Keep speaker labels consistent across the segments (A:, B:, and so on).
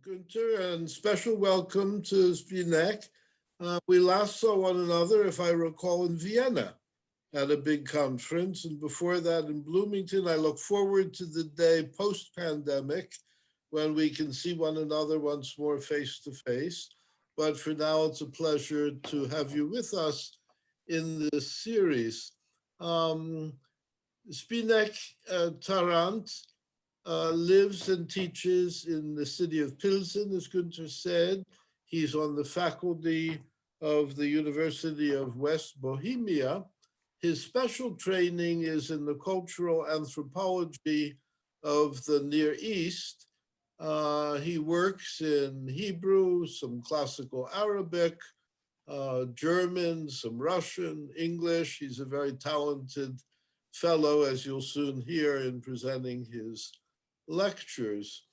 A: Günther, and special welcome to Zbyněk. We last saw one another, if I recall, in Vienna at a big conference, and before that in Bloomington. I look forward to the day post-pandemic when we can see one another once more face to face. But for now, it's a pleasure to have you with us in this series. Zbyněk Tarant lives and teaches in the city of Pilsen, as Günther said. He's on the faculty of the University of West Bohemia. His special training is in the cultural anthropology of the Near East. He works in Hebrew, some classical Arabic, German, some Russian, English. He's a very talented fellow, as you'll soon hear in presenting his lectures.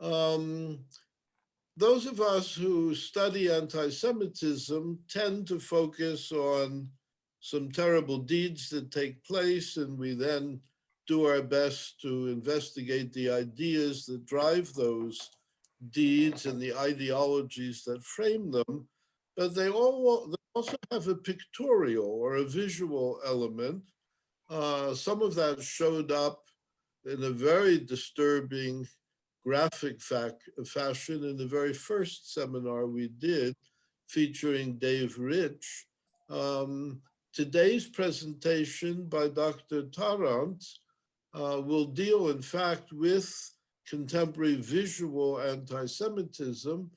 A: Those of us who study anti-Semitism tend to focus on some terrible deeds that take place, and we then do our best to investigate the ideas that drive those deeds and the ideologies that frame them. But they also have a pictorial or a visual element. Some of that showed up in a very disturbing graphic fashion in the very first seminar we did featuring Dave Rich. Today's presentation by Dr. Tarant will deal, in fact, with contemporary visual anti-Semitism.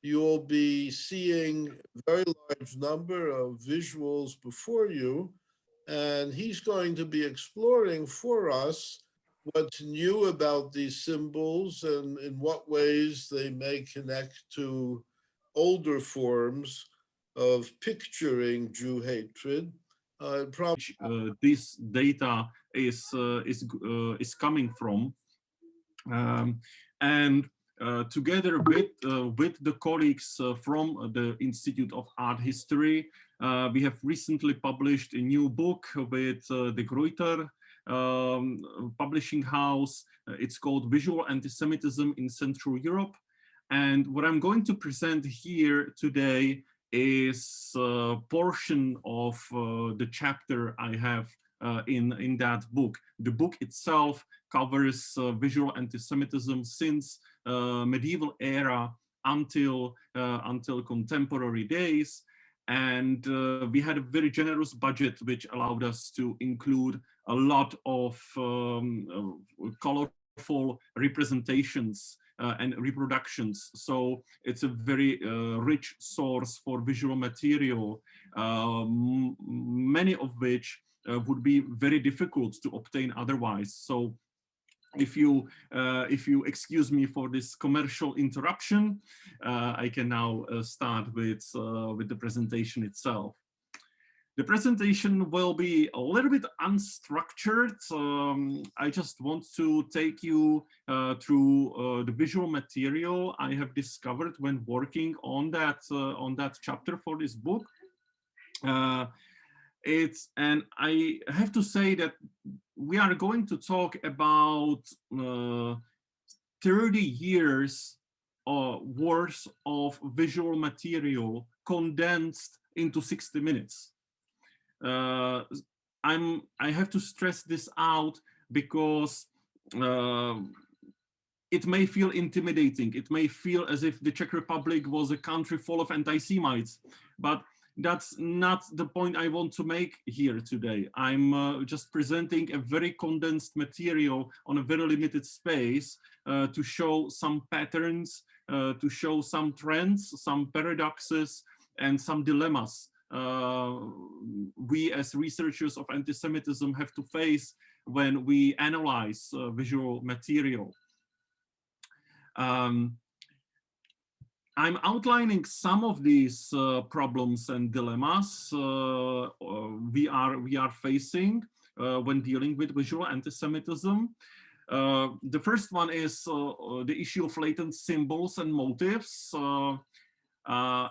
A: You'll be seeing a very large number of visuals before you, and he's going to be exploring for us what's new about these symbols and in what ways they may connect to older forms of picturing Jew hatred.
B: This data is coming from, and together with the colleagues from the Institute of Art History, we have recently published a new book with the Gruyter publishing house. It's called Visual Antisemitism in Central Europe. And what I'm going to present here today is a portion of the chapter I have in that book. The book itself covers visual antisemitism since medieval era until contemporary days. And we had a very generous budget, which allowed us to include a lot of colorful representations and reproductions. So it's a very rich source for visual material, many of which would be very difficult to obtain otherwise. So if you excuse me for this commercial interruption, I can now start with the presentation itself. The presentation will be a little bit unstructured. I just want to take you through the visual material I have discovered when working on that chapter for this book. And I have to say that we are going to talk about 30 years worth of visual material condensed into 60 minutes. I have to stress this out because it may feel intimidating. It may feel as if the Czech Republic was a country full of anti-Semites, but that's not the point I want to make here today. I'm just presenting a very condensed material on a very limited space to show some patterns, to show some trends, some paradoxes, and some dilemmas we as researchers of anti-Semitism have to face when we analyze visual material. I'm outlining some of these problems and dilemmas we are facing when dealing with visual antisemitism. The first one is the issue of latent symbols and motifs,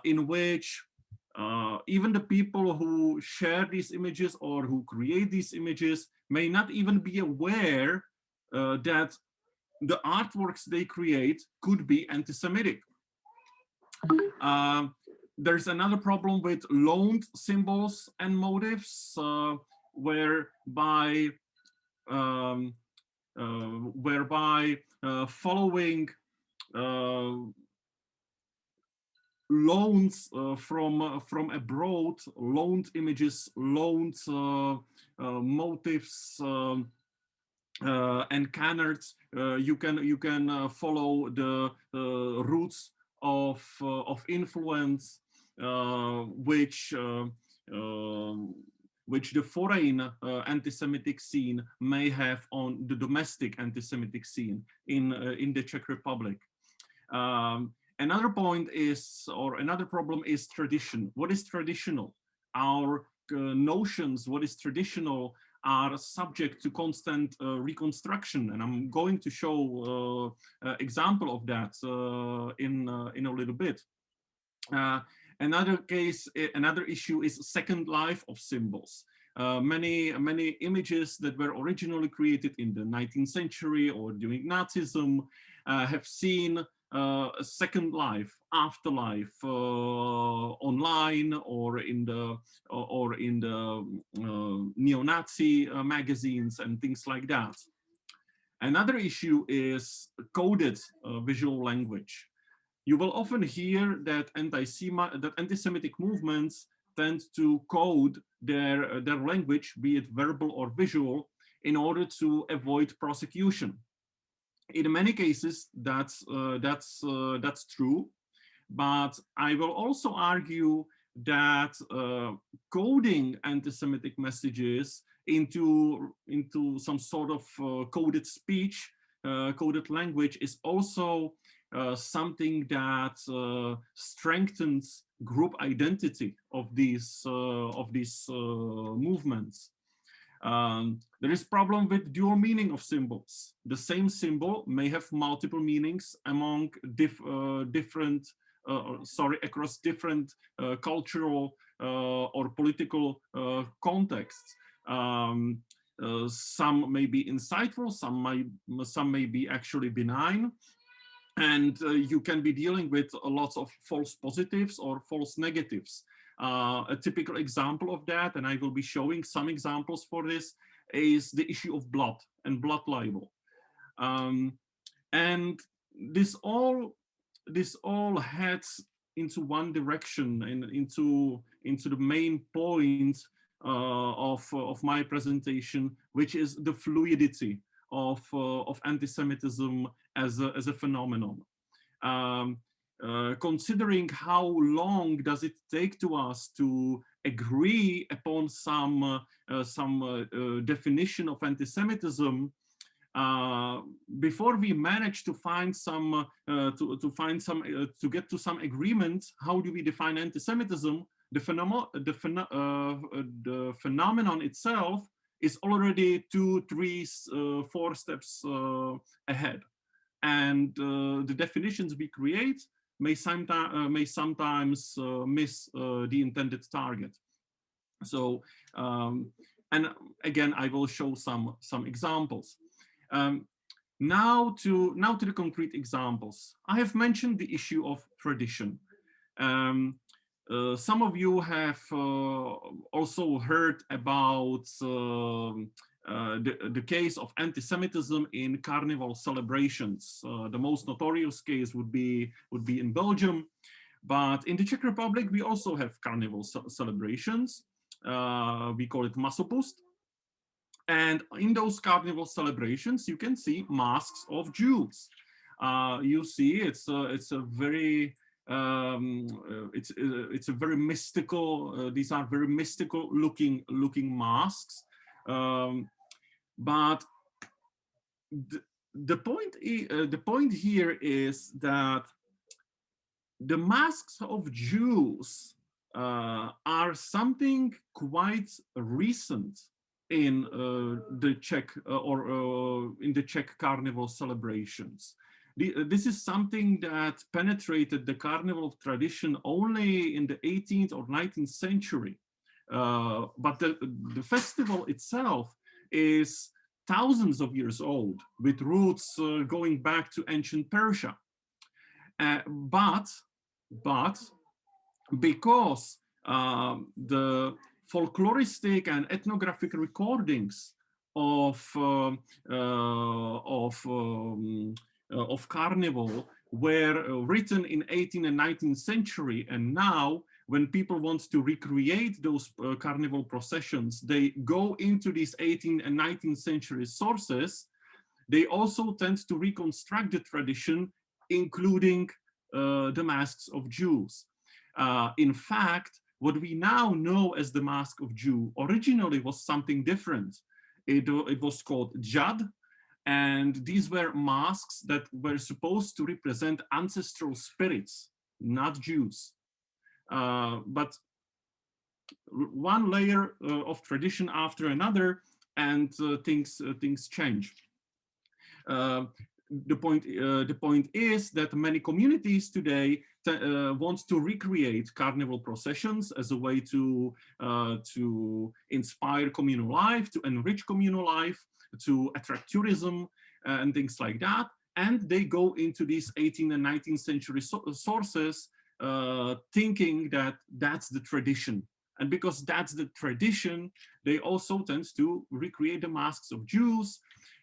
B: in which even the people who share these images or who create these images may not even be aware that the artworks they create could be anti-Semitic. There's another problem with loaned symbols and motifs, whereby following loans from abroad, loaned images, loaned motifs, and canards, you can follow the roots of influence which the foreign anti-Semitic scene may have on the domestic anti-Semitic scene in the Czech Republic. Another point is, or another problem is tradition. What is traditional? Our notions, what is traditional, are subject to constant reconstruction, and I'm going to show example of that in a little bit. Another issue is second life of symbols. Many images that were originally created in the 19th century or during Nazism have seen a second life, afterlife, online or in the neo-Nazi magazines and things like that. Another issue is coded visual language. You will often hear that anti-Semitic movements tend to code their language, be it verbal or visual, in order to avoid prosecution. In many cases, that's true, but I will also argue that coding anti-Semitic messages into some sort of coded speech, coded language, is also something that strengthens group identity of these movements. There is problem with dual meaning of symbols. The same symbol may have multiple meanings among across different cultural or political contexts. Some may be insightful, some may be actually benign, and you can be dealing with lots of false positives or false negatives. A typical example of that, and I will be showing some examples for this, is the issue of blood and blood libel. And this all heads into one direction and into the main point of my presentation, which is the fluidity of anti-Semitism as a phenomenon. Considering how long does it take to us to agree upon some definition of anti-Semitism, before we manage to find to get to some agreement, how do we define anti-Semitism? The phenomenon itself is already 2, 3, 4 steps ahead, and the definitions we create may sometimes miss the intended target. So, and again, I will show some examples. Now to the concrete examples. I have mentioned the issue of tradition. Some of you have also heard about the case of anti-Semitism in carnival celebrations. The most notorious case would be in Belgium, but in the Czech Republic we also have carnival celebrations. We call it Masopust, and in those carnival celebrations you can see masks of Jews. You see, it's a very mystical. These are very mystical looking masks. But the point here is that the masks of Jews are something quite recent in the Czech in the Czech carnival celebrations. This is something that penetrated the carnival tradition only in the 18th or 19th century. But the festival itself is thousands of years old, with roots going back to ancient Persia. But because the folkloristic and ethnographic recordings of carnival were written in 18th and 19th century, and now when people want to recreate those carnival processions, they go into these 18th and 19th century sources. They also tend to reconstruct the tradition, including the masks of Jews. In fact, what we now know as the Mask of Jew originally was something different. It was called Jad, and these were masks that were supposed to represent ancestral spirits, not Jews. But one layer of tradition after another, and things change. The point is that many communities today want to recreate carnival processions as a way to inspire communal life, to enrich communal life, to attract tourism and things like that. And they go into these 18th and 19th century sources thinking that that's the tradition. And because that's the tradition, they also tend to recreate the masks of Jews.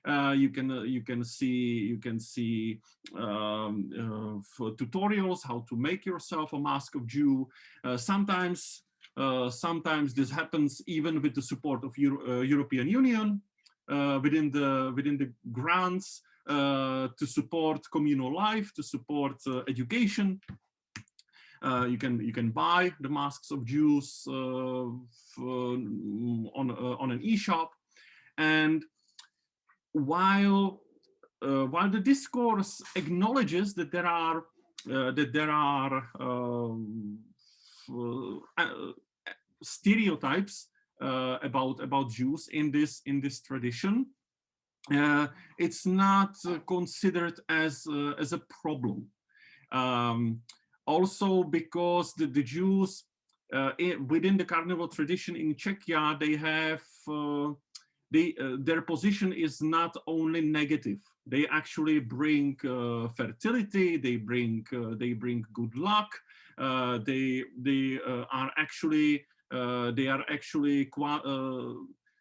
B: You can see tutorials how to make yourself a mask of Jew. Sometimes this happens even with the support of European Union within the grants to support communal life, to support education. You can buy the masks of Jews on an e-shop, and while the discourse acknowledges that there are stereotypes about Jews in this tradition, it's not considered as a problem. Also, because the Jews within the carnival tradition in Czechia, they have their position is not only negative. They actually bring fertility. They bring good luck. They are actually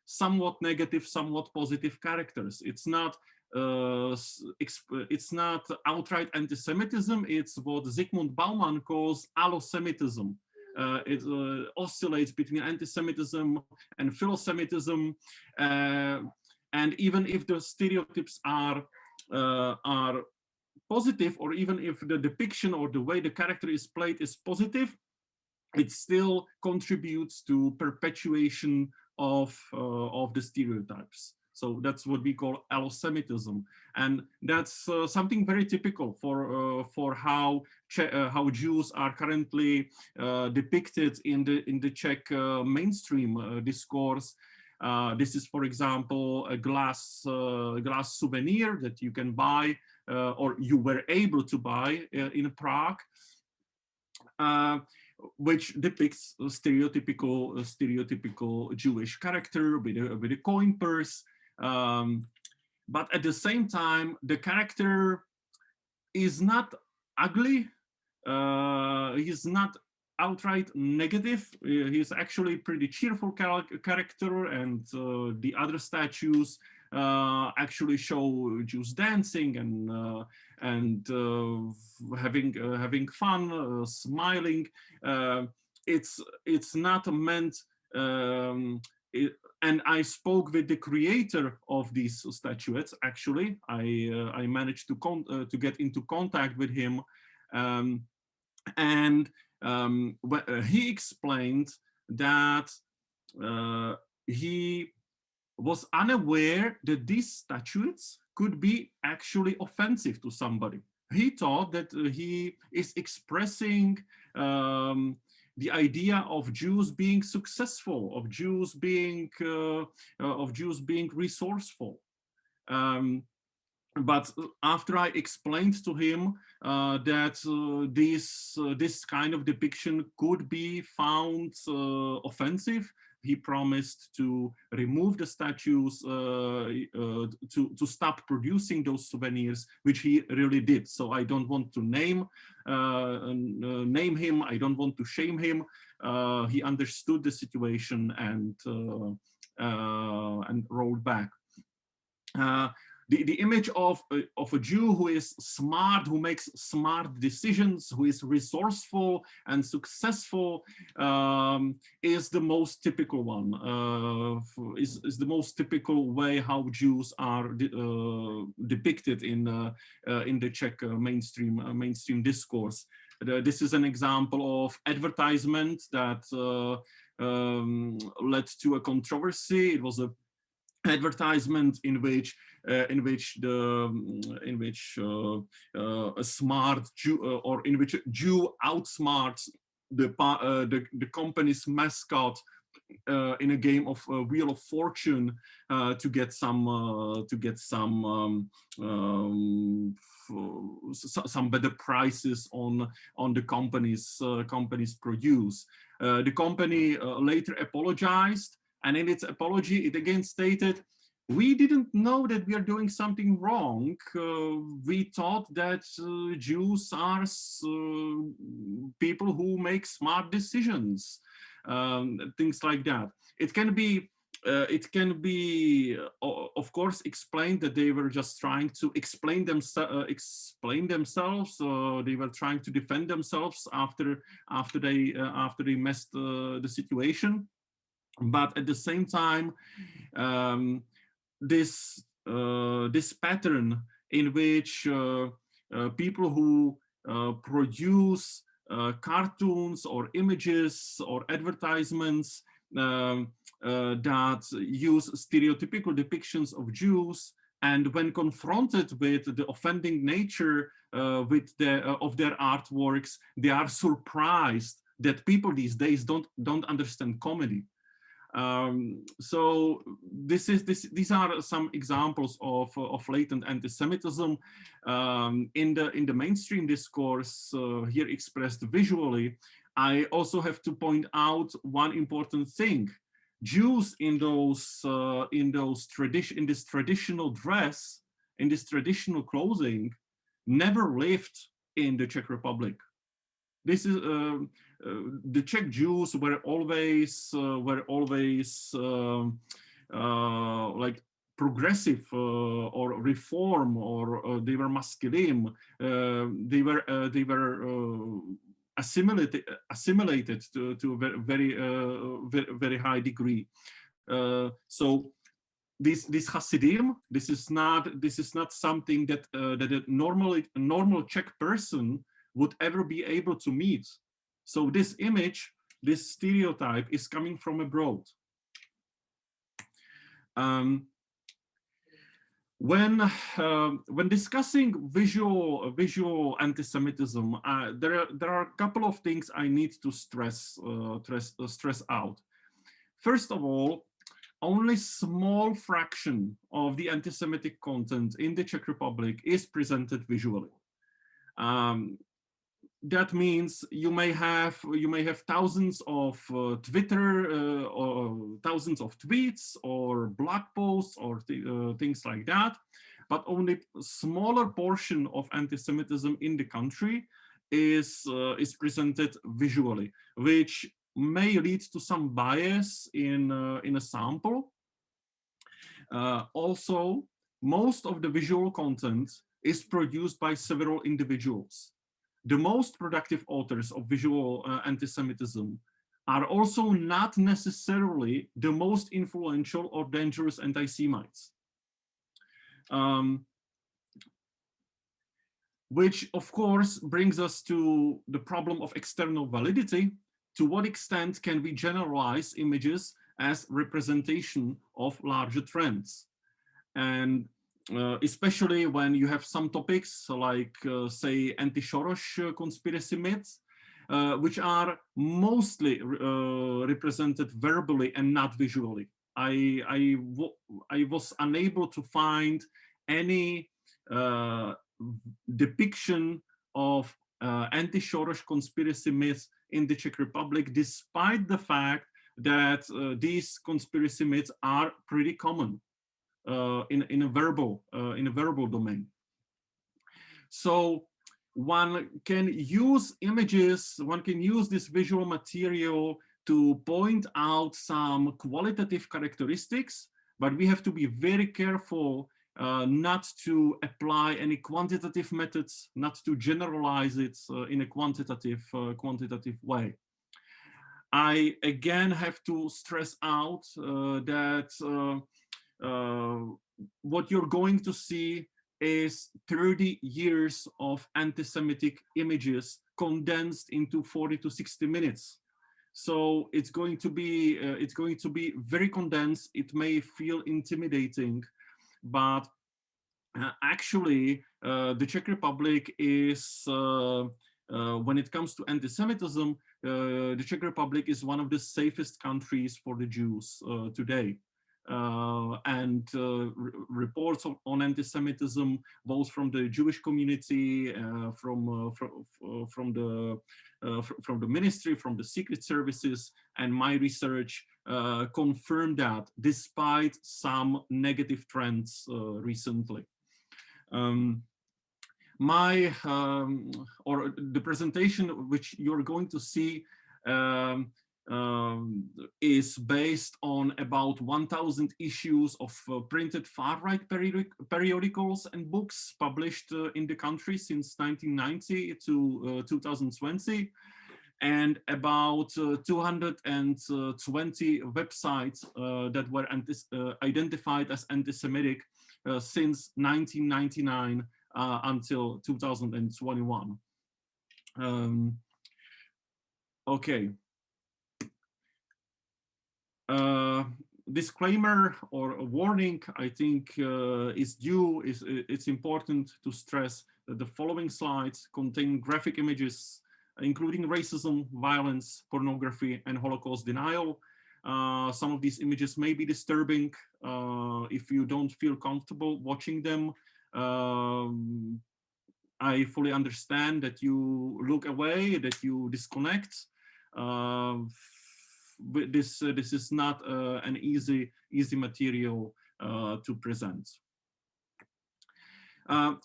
B: somewhat negative, somewhat positive characters. It's not outright anti-Semitism. It's what Zygmunt Bauman calls allosemitism. It oscillates between anti-Semitism and philosemitism, and even if the stereotypes are positive, or even if the depiction or the way the character is played is positive, it still contributes to perpetuation of the stereotypes. So that's what we call allosemitism, and that's something very typical for how Jews are currently depicted in the Czech mainstream discourse. This is, for example, a glass souvenir that you can buy or you were able to buy in Prague, which depicts a stereotypical Jewish character with a coin purse. But at the same time, the character is not ugly. He's not outright negative. He's actually pretty cheerful character, and the other statues actually show Jews dancing and having fun, smiling. It's not meant. And I spoke with the creator of these statuettes. Actually, I managed to get into contact with him, and he explained that he was unaware that these statuettes could be actually offensive to somebody. He thought that he is expressing the idea of Jews being successful, of Jews being resourceful. But after I explained to him that this kind of depiction could be found offensive, he promised to remove the statues, to stop producing those souvenirs, which he really did. So I don't want to name him. I don't want to shame him. He understood the situation and rolled back. The image of a Jew who is smart, who makes smart decisions, who is resourceful and successful, is the most typical one, is the most typical way how Jews are depicted in the Czech mainstream discourse. This is an example of advertisement that led to a controversy. It was a advertisement in which a smart Jew, or in which a Jew outsmarts the company's mascot in a game of Wheel of Fortune to get some better prices on the company's produce. The company later apologized. And in its apology, it again stated, we didn't know that we are doing something wrong. We thought that Jews are people who make smart decisions, things like that. It can be, of course, explained that they were just trying to explain themselves. They were trying to defend themselves after they messed the situation. But at the same time, this pattern in which people who produce cartoons or images or advertisements that use stereotypical depictions of Jews, and when confronted with the offending nature of their artworks, they are surprised that people these days don't understand comedy. So these are some examples of latent anti-Semitism in the mainstream discourse here expressed visually. I also have to point out one important thing: Jews in this traditional dress, in this traditional clothing, never lived in the Czech Republic. This is the Czech Jews were always like progressive or reform, or they were masculine. They were assimilated to a very high degree. So this Hasidim, this is not something that a normal Czech person would ever be able to meet. So this image, this stereotype, is coming from abroad. When discussing visual anti-Semitism, there are a couple of things I need to stress out. First of all, only small fraction of the anti-Semitic content in the Czech Republic is presented visually. That means you may have thousands of Twitter or thousands of tweets or blog posts or things like that, but only a smaller portion of anti-Semitism in the country is presented visually, which may lead to some bias in a sample. Also, most of the visual content is produced by several individuals. The most productive authors of visual anti-Semitism are also not necessarily the most influential or dangerous anti-Semites. Which, of course, brings us to the problem of external validity. To what extent can we generalize images as representation of larger trends? And especially when you have some topics like, say, anti-Soros conspiracy myths, which are mostly represented verbally and not visually. I was unable to find any depiction of anti-Soros conspiracy myths in the Czech Republic, despite the fact that these conspiracy myths are pretty common in a verbal domain. So one can use images, one can use this visual material to point out some qualitative characteristics, but we have to be very careful not to apply any quantitative methods, not to generalize it in a quantitative way. I again have to stress out that what you're going to see is 30 years of anti-Semitic images condensed into 40 to 60 minutes. So it's going to be very condensed. It may feel intimidating, but actually the Czech Republic is, when it comes to anti-Semitism, the Czech Republic is one of the safest countries for the Jews today. And reports on anti-Semitism, both from the Jewish community, from the ministry, from the secret services, and my research confirmed that, despite some negative trends recently. The presentation which you're going to see is based on about 1,000 issues of printed far-right periodicals and books published in the country since 1990 to 2020, and about 220 websites that were identified as anti-Semitic since 1999 until 2021. Okay. Disclaimer or a warning, I think, is due. It's important to stress that the following slides contain graphic images, including racism, violence, pornography, and Holocaust denial. Some of these images may be disturbing. If you don't feel comfortable watching them, I fully understand that you look away, that you disconnect. But this is not an easy material to present.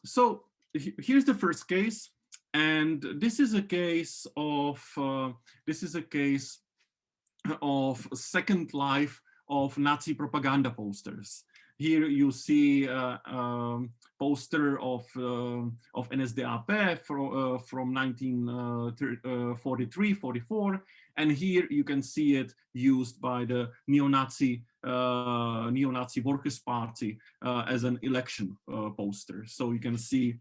B: So here's the first case, and this is a case of second life of Nazi propaganda posters. Here you see a poster of NSDAP from 1943-44, and here you can see it used by the neo-Nazi Workers' Party as an election poster. So you can see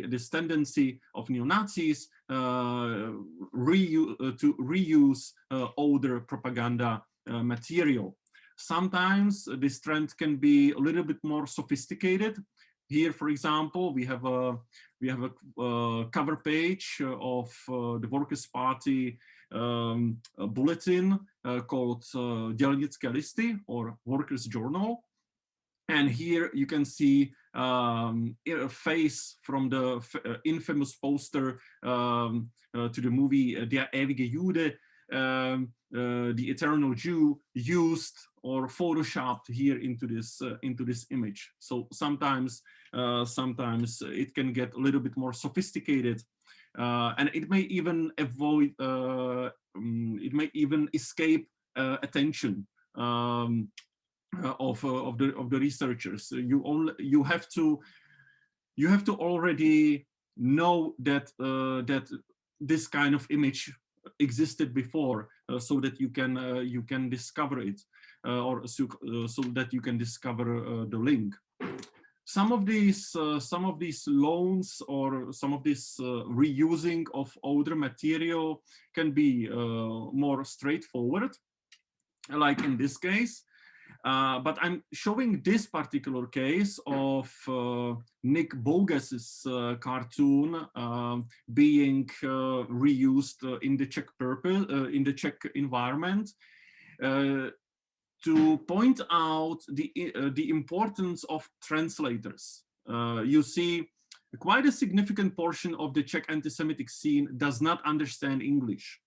B: this tendency of neo-Nazis to reuse older propaganda material. Sometimes this trend can be a little bit more sophisticated. Here, for example, we have a cover page of the Workers' Party bulletin called Dělnické listy, or Workers' Journal. And here you can see a face from the infamous poster to the movie Der ewige Jude, the eternal Jew, used or photoshopped here into this image. So sometimes it can get a little bit more sophisticated, and it may even escape attention of the researchers. You have to already know that this kind of image existed before, so that you can discover it, or so that you can discover the link. Some of these loans or some of this reusing of older material can be more straightforward, like in this case. But I'm showing this particular case of Nick Bogas's cartoon being reused in the Czech environment to point out the importance of translators. You see, quite a significant portion of the Czech anti-Semitic scene does not understand English.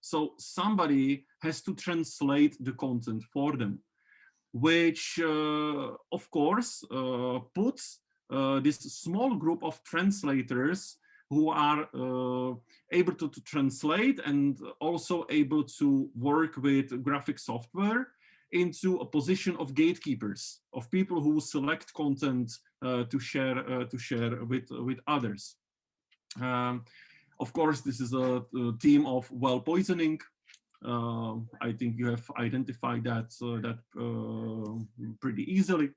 B: So somebody has to translate the content for them, which of course puts this small group of translators who are able to translate and also able to work with graphic software into a position of gatekeepers, of people who select content to share with others. Of course, this is a theme of well poisoning. I think you have identified that pretty easily.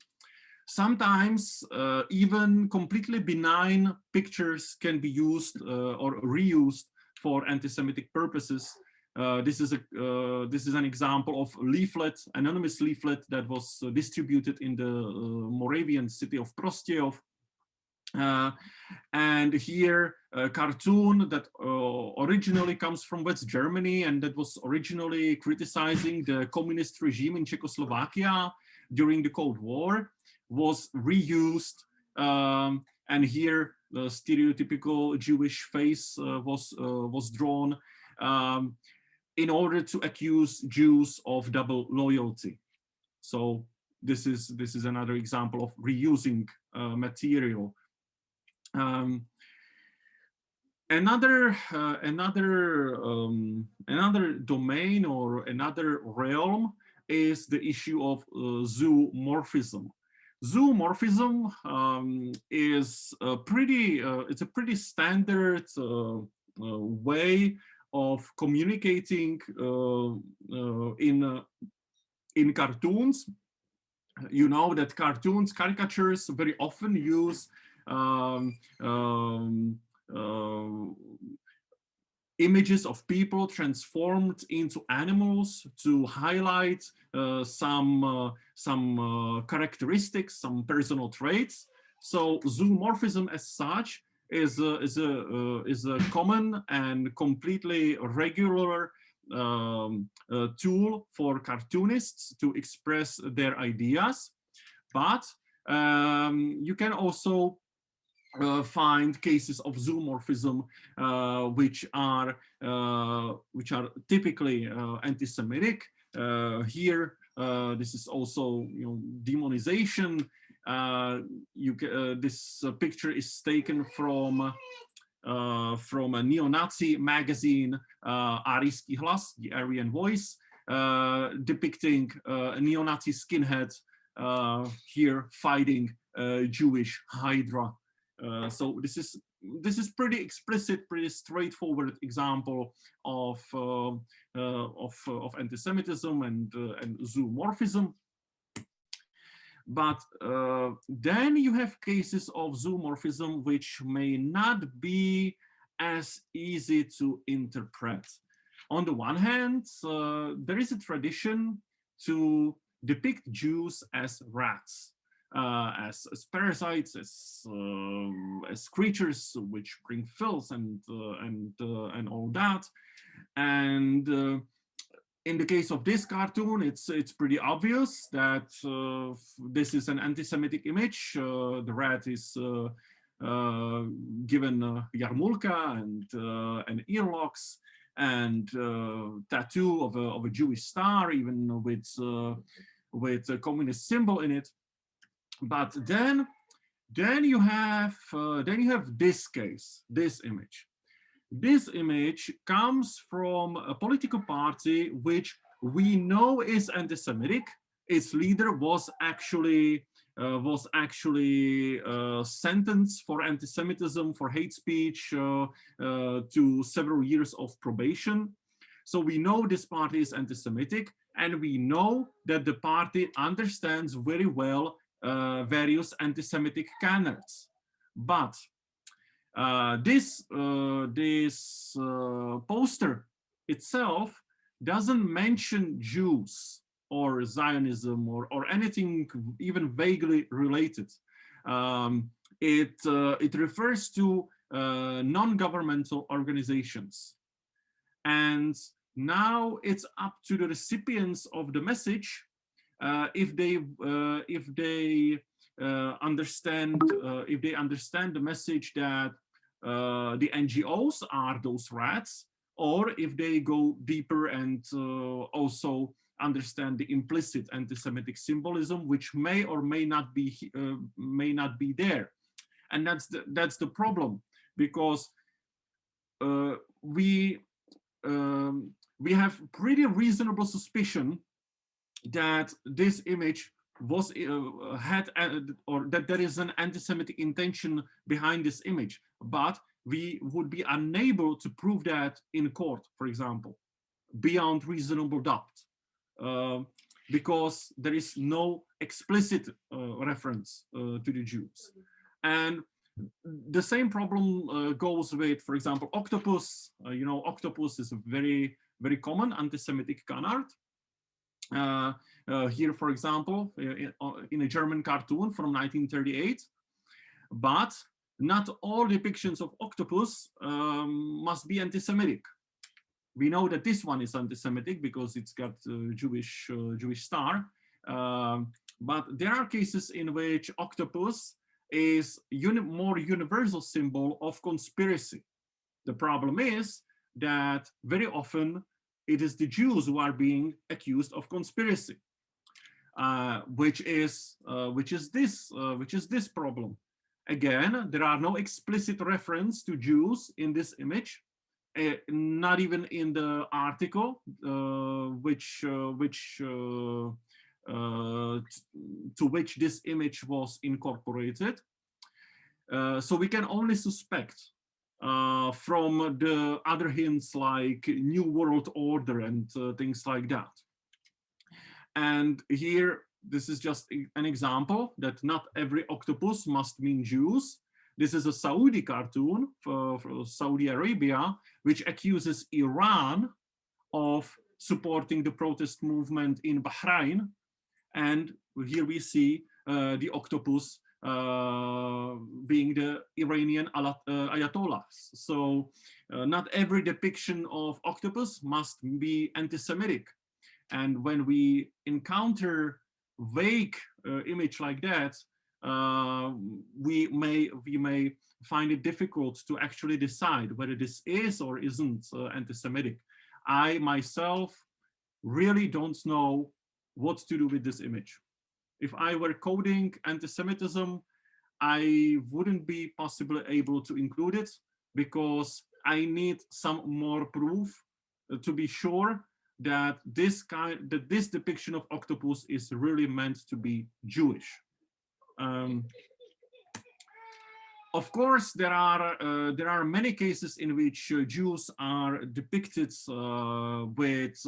B: Sometimes even completely benign pictures can be used or reused for anti-Semitic purposes. This is an example of leaflet, anonymous leaflet that was distributed in the Moravian city of Prostějov. And here a cartoon that originally comes from West Germany and that was originally criticizing the communist regime in Czechoslovakia during the Cold War was reused, and here the stereotypical Jewish face was drawn in order to accuse Jews of double loyalty. So this is another example of reusing material. Another domain or another realm is the issue of zoomorphism. Zoomorphism is it's a pretty standard way of communicating in cartoons. You know that caricatures very often use images of people transformed into animals to highlight some characteristics, some personal traits. So zoomorphism as such is a common and completely regular tool for cartoonists to express their ideas. But you can also find cases of zoomorphism which are typically anti-Semitic. Here, this is also demonization. This picture is taken from a neo-Nazi magazine, Arijský hlas, the Aryan Voice, depicting a neo-Nazi skinhead here fighting a Jewish Hydra. So this is pretty explicit, pretty straightforward example of anti-Semitism and zoomorphism. But then you have cases of zoomorphism which may not be as easy to interpret. On the one hand, there is a tradition to depict Jews as rats, as parasites, as creatures which bring filth and all that. And in the case of this cartoon, it's pretty obvious that this is an anti-Semitic image. The rat is given yarmulke and earlocks and tattoo of a Jewish star, even with a communist symbol in it. But then you have this case, this image. This image comes from a political party which we know is anti-Semitic. Its leader was actually sentenced for anti-Semitism, for hate speech, to several years of probation. So we know this party is anti-Semitic, and we know that the party understands very well various anti-Semitic canards. But this poster itself doesn't mention Jews or Zionism or anything even vaguely related. It refers to non-governmental organizations. And now it's up to the recipients of the message if they understand the message that the NGOs are those rats, or if they go deeper and also understand the implicit anti-Semitic symbolism, which may or may not be there. And that's the problem, because we have pretty reasonable suspicion that this image was or that there is an anti-Semitic intention behind this image, but we would be unable to prove that in court, for example, beyond reasonable doubt, because there is no explicit reference to the Jews. And the same problem goes with, for example, octopus. You know, octopus is a very, very common anti-Semitic canard. Here, for example, in a German cartoon from 1938, but not all depictions of octopus must be anti-Semitic. We know that this one is anti-Semitic because it's got a Jewish star, but there are cases in which octopus is more universal symbol of conspiracy. The problem is that very often it is the Jews who are being accused of conspiracy, which is this problem. Again, there are no explicit reference to Jews in this image, not even in the article, to which this image was incorporated. So we can only suspect from the other hints like New World Order and things like that. And here, this is just an example that not every octopus must mean Jews. This is a Saudi cartoon for Saudi Arabia, which accuses Iran of supporting the protest movement in Bahrain. And here we see the octopus being the Iranian Ayatollahs. So not every depiction of octopus must be anti-Semitic. And when we encounter vague image like that, we may find it difficult to actually decide whether this is or isn't anti-Semitic. I myself really don't know what to do with this image. If I were coding anti-Semitism, I wouldn't be possibly able to include it because I need some more proof to be sure that this depiction of octopus is really meant to be Jewish. Of course, there are many cases in which Jews are depicted with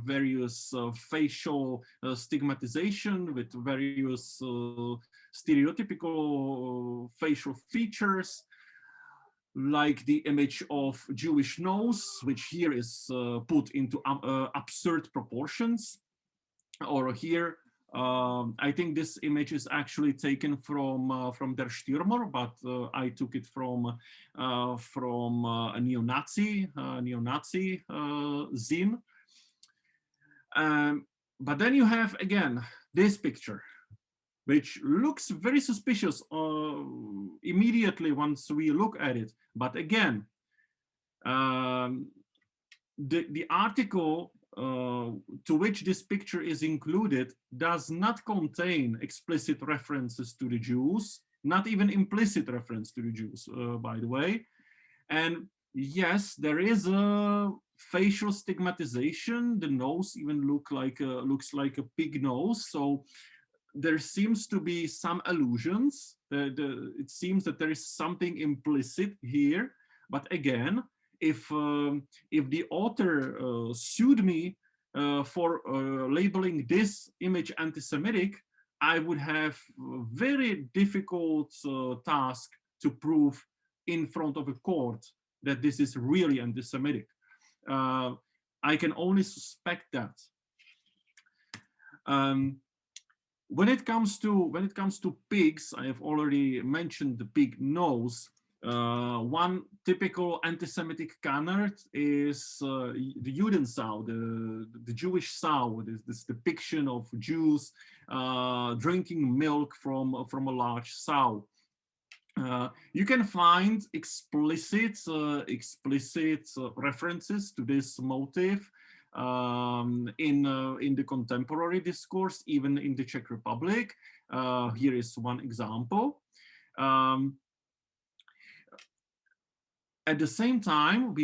B: various facial stigmatization, with various stereotypical facial features, like the image of Jewish nose, which here is put into absurd proportions, or here. I think this image is actually taken from Der Stürmer, but I took it from a neo-Nazi zine. But then you have again this picture, which looks very suspicious immediately once we look at it. But again, the article to which this picture is included does not contain explicit references to the Jews, not even implicit reference to the Jews, by the way. And yes, there is a facial stigmatization. The nose even looks like a pig nose. So there seems to be some allusions. It seems that there is something implicit here. But again, if the author sued me for labeling this image anti-Semitic, I would have a very difficult task to prove in front of a court that this is really anti-Semitic. I can only suspect that. When it comes to pigs, I have already mentioned the pig nose. One typical anti-Semitic canard is the Judensau, the Jewish sow, this depiction of Jews drinking milk from a large sow. You can find explicit references to this motive in the contemporary discourse, even in the Czech Republic. Here is one example. At the same time,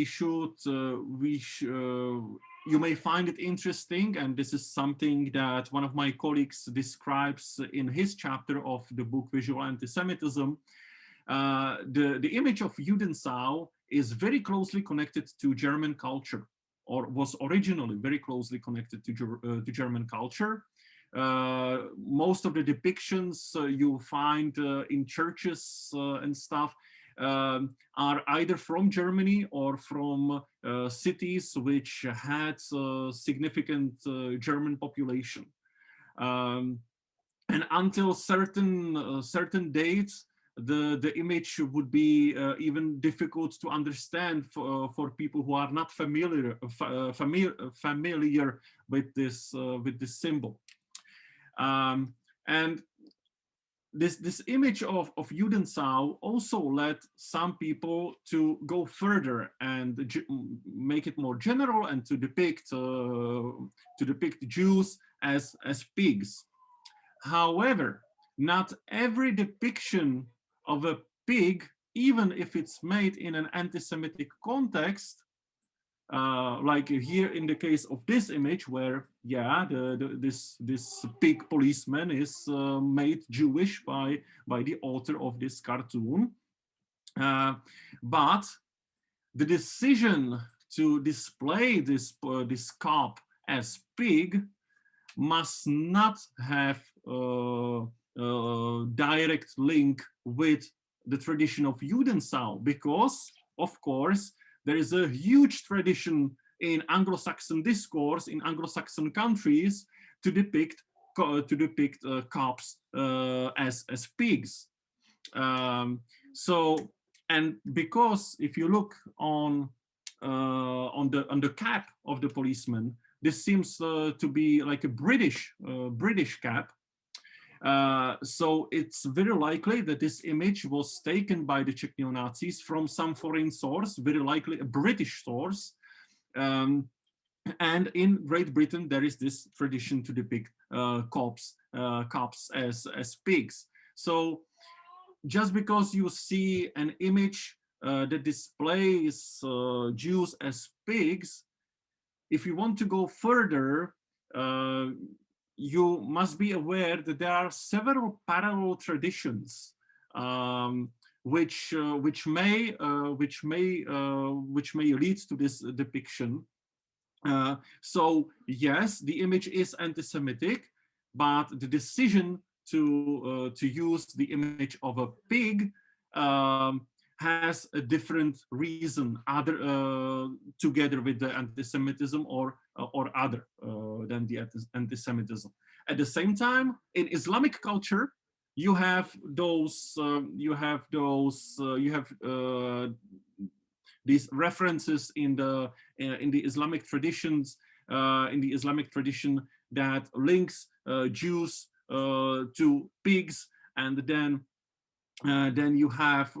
B: you may find it interesting, and this is something that one of my colleagues describes in his chapter of the book Visual Antisemitism. The image of Judensau is very closely connected to German culture, or was originally very closely connected to German culture. Most of the depictions you find in churches and stuff are either from Germany or from cities which had significant German population. And until certain dates, the image would be even difficult to understand for people who are not familiar with this symbol. And this image of Judensau also led some people to go further and make it more general and to depict Jews as pigs. However, not every depiction of a pig, even if it's made in an anti-Semitic context, like here in the case of this image, where this pig policeman is made Jewish by the author of this cartoon, but the decision to display this cop as pig must not have direct link with the tradition of Judensau, because, of course, there is a huge tradition in Anglo-Saxon discourse in Anglo-Saxon countries to depict cops as pigs. And because if you look on the cap of the policeman, this seems to be like a British cap. So it's very likely that this image was taken by the Czech neo-Nazis from some foreign source, very likely a British source. And in Great Britain, there is this tradition to depict cops as pigs. So just because you see an image that displays Jews as pigs, if you want to go further, you must be aware that there are several parallel traditions which may lead to this depiction. So yes, the image is anti-Semitic, but the decision to use the image of a pig has a different reason, together with the anti-Semitism or other than the anti-Semitism. At the same time, in Islamic culture, you have these references in the Islamic traditions, in the Islamic tradition that links Jews to pigs, and then you have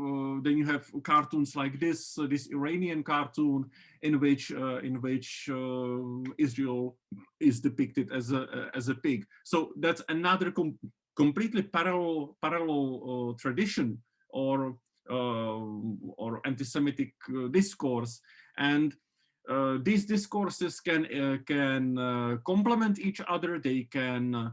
B: cartoons like this Iranian cartoon in which Israel is depicted as a pig. So that's another completely parallel tradition or anti-Semitic discourse, and these discourses can complement each other. They can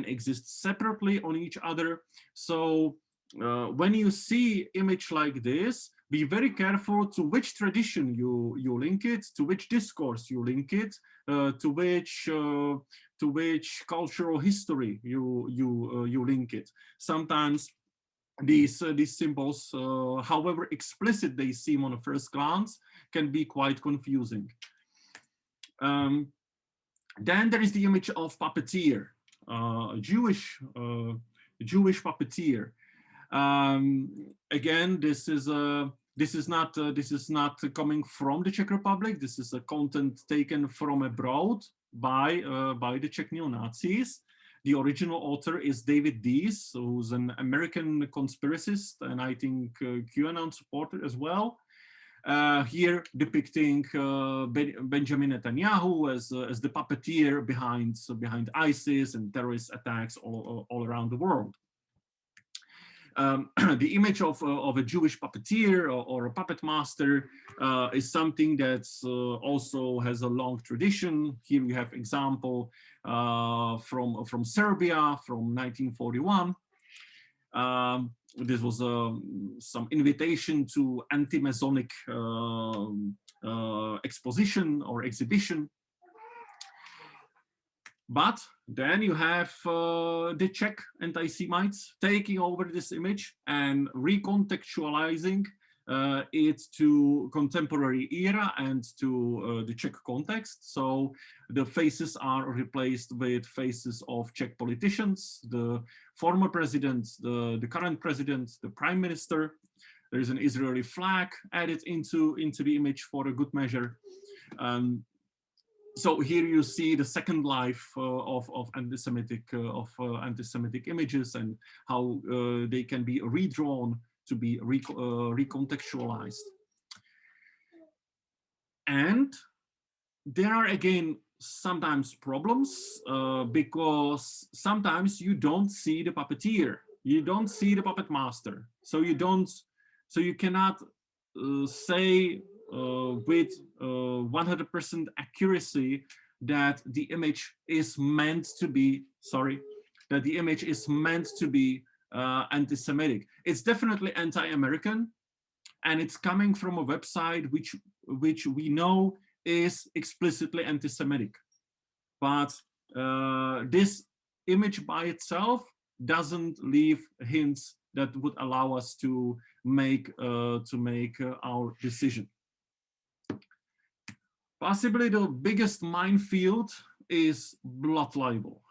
B: exist separately on each other. So when you see image like this, be very careful to which tradition you link it, to which discourse you link it, to which cultural history you link it. Sometimes these symbols, however explicit they seem on a first glance, can be quite confusing. Then there is the image of puppeteer, Jewish puppeteer. Again, this is not coming from the Czech Republic. This is a content taken from abroad by the Czech neo-Nazis. The original author is David Dees, who's an American conspiracist and I think QAnon supporter as well. Here depicting Benjamin Netanyahu as the puppeteer behind ISIS and terrorist attacks all around the world. The image of a Jewish puppeteer or a puppet master is something that also has a long tradition. Here we have example from Serbia from 1941. This was some invitation to anti-Masonic exposition or exhibition. But then you have the Czech anti-Semites taking over this image and recontextualizing it to contemporary era and to the Czech context. So the faces are replaced with faces of Czech politicians, the former president, the current president, the prime minister. There is an Israeli flag added into the image for a good measure. So here you see the second life of anti-Semitic images and how they can be redrawn to be recontextualized. And there are again sometimes problems because sometimes you don't see the puppeteer, you don't see the puppet master, so you cannot say with 100% accuracy that the image is meant to be, anti-Semitic. It's definitely anti-American, and it's coming from a website which we know is explicitly anti-Semitic. But this image by itself doesn't leave hints that would allow us to make our decision. Possibly the biggest minefield is blood libel.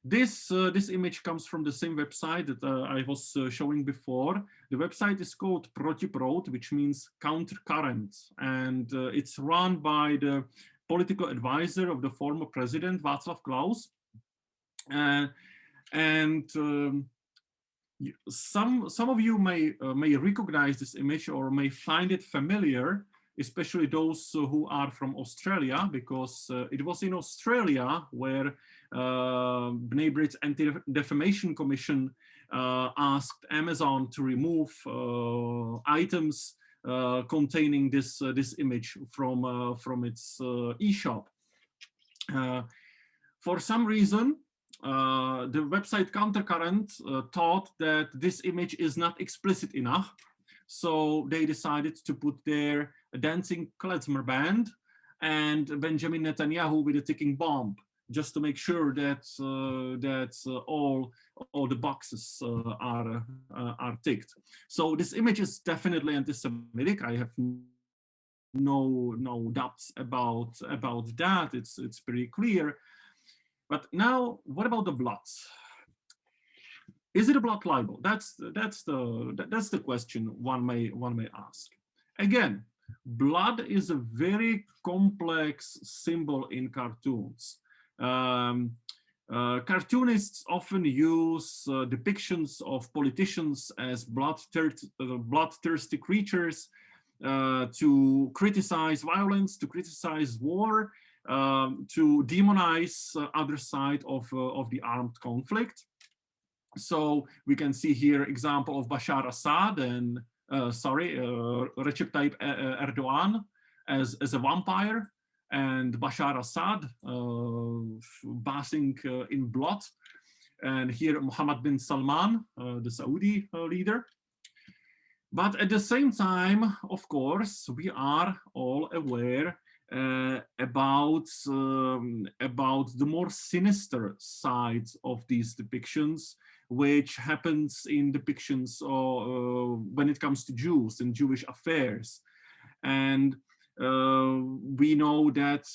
B: This image comes from the same website that I was showing before. The website is called Protiproud, which means countercurrent, and it's run by the political advisor of the former president, Václav Klaus. Some of you may recognize this image or may find it familiar, especially those who are from Australia, because it was in Australia where B'nai B'rith's Anti-Defamation Commission asked Amazon to remove items containing this image from its e-shop. For some reason, the website Countercurrent thought that this image is not explicit enough, so they decided to put their dancing klezmer band and Benjamin Netanyahu with a ticking bomb, just to make sure that all the boxes are ticked. So this image is definitely anti-Semitic. I have no doubts about that. It's pretty clear. But now, what about the blood? Is it a blood libel? That's the question one may ask. Again, blood is a very complex symbol in cartoons. Cartoonists often use depictions of politicians as bloodthirsty creatures to criticize violence, to criticize war, to demonize other side of the armed conflict. So we can see here example of Bashar Assad and Recep Tayyip Erdogan as a vampire, and Bashar Assad bathing in blood, and here Mohammed bin Salman, the Saudi leader. But at the same time, of course, we are all aware about the more sinister sides of these depictions, which happens in depictions when it comes to Jews and Jewish affairs. And we know that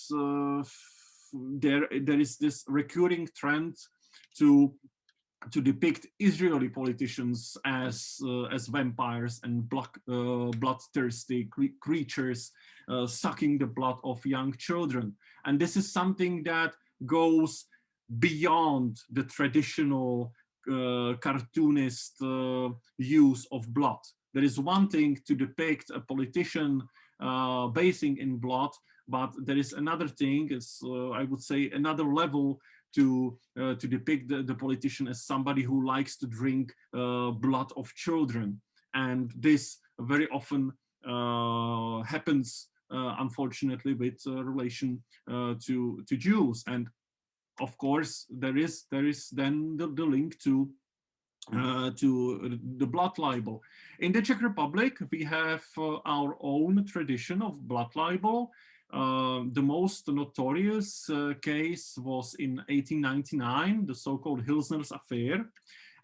B: there is this recurring trend to depict Israeli politicians as vampires and bloodthirsty creatures sucking the blood of young children. And this is something that goes beyond the traditional cartoonist use of blood. There is one thing to depict a politician bathing in blood, but there is another thing, it's, I would say, another level to depict the politician as somebody who likes to drink blood of children. And this very often happens, unfortunately, with relation to Jews. And of course, there is then the link to the blood libel. In the Czech Republic, we have our own tradition of blood libel. The most notorious case was in 1899, the so-called Hilsner's affair.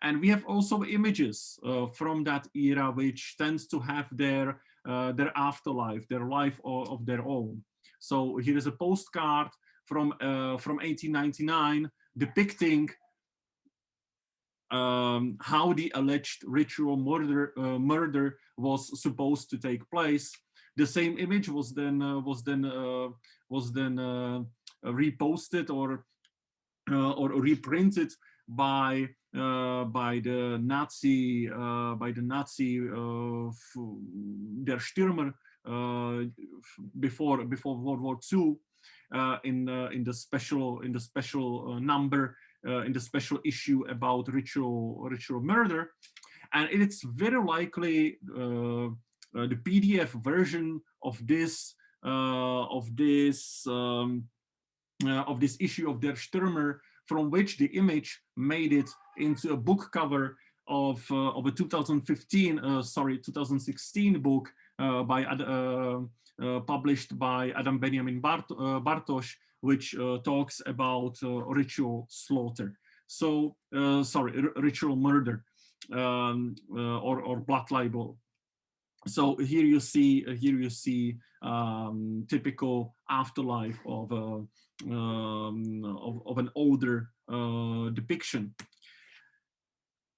B: And we have also images from that era, which tends to have their afterlife, their life of their own. So here is a postcard from 1899 depicting how the alleged ritual murder was supposed to take place. The same image was then reposted or reprinted by the Nazi Der Stürmer before World War II in the special number. In the special issue about ritual murder, and it's very likely the PDF version of this issue of Der Stürmer, from which the image made it into a book cover of a 2016 book published by Adam Benjamin Bartosz, which talks about ritual slaughter. So, ritual murder or blood libel. So here you see typical afterlife of an older depiction.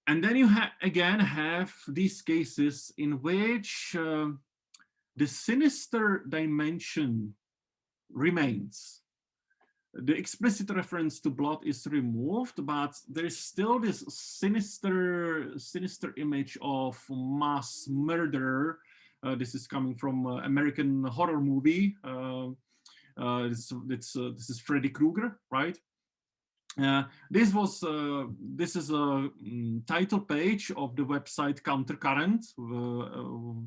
B: And then you again have these cases in which the sinister dimension remains. The explicit reference to blood is removed, but there is still this sinister image of mass murder. This is coming from American horror movie. This is Freddy Krueger, right? This is a title page of the website Countercurrent,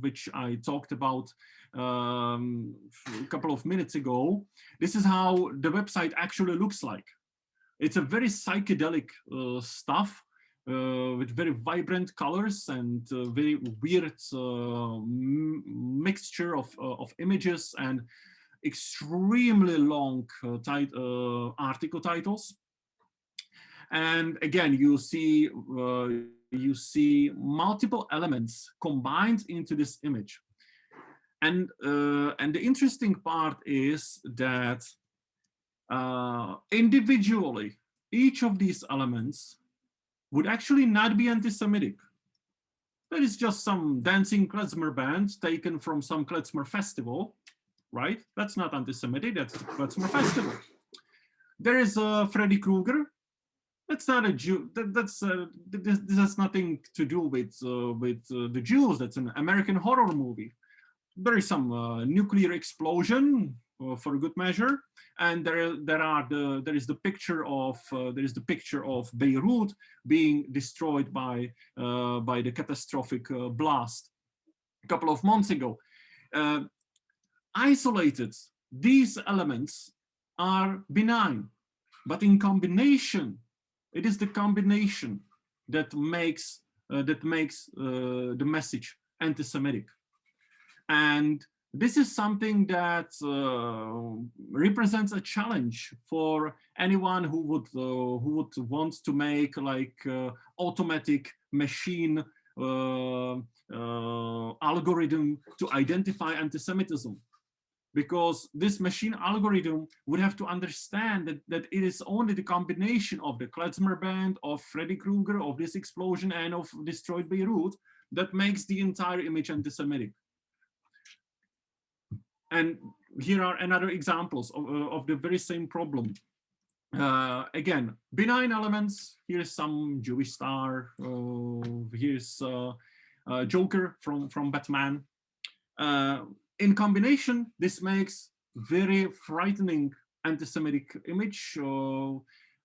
B: which I talked about a couple of minutes ago. This is how the website actually looks like. It's a very psychedelic stuff with very vibrant colors and very weird mixture of images and extremely long article titles. And again, you see multiple elements combined into this image. And the interesting part is that individually, each of these elements would actually not be anti-Semitic. There is just some dancing klezmer band taken from some klezmer festival, right? That's not anti-Semitic, that's the klezmer festival. There is Freddy Krueger. That's not a Jew. This has nothing to do with the Jews. That's an American horror movie. There is some nuclear explosion for a good measure, and there is the picture of Beirut being destroyed by the catastrophic blast a couple of months ago. Isolated, these elements are benign, but in combination, it is the combination that makes the message anti-Semitic. And this is something that represents a challenge for anyone who would want to make like automatic machine algorithm to identify anti-Semitism. Because this machine algorithm would have to understand that it is only the combination of the klezmer band, of Freddy Krueger, of this explosion, and of destroyed Beirut that makes the entire image anti-Semitic. And here are another examples of the very same problem. Again, benign elements. Here's some Jewish star. Here's Joker from Batman. In combination, this makes very frightening anti-Semitic image,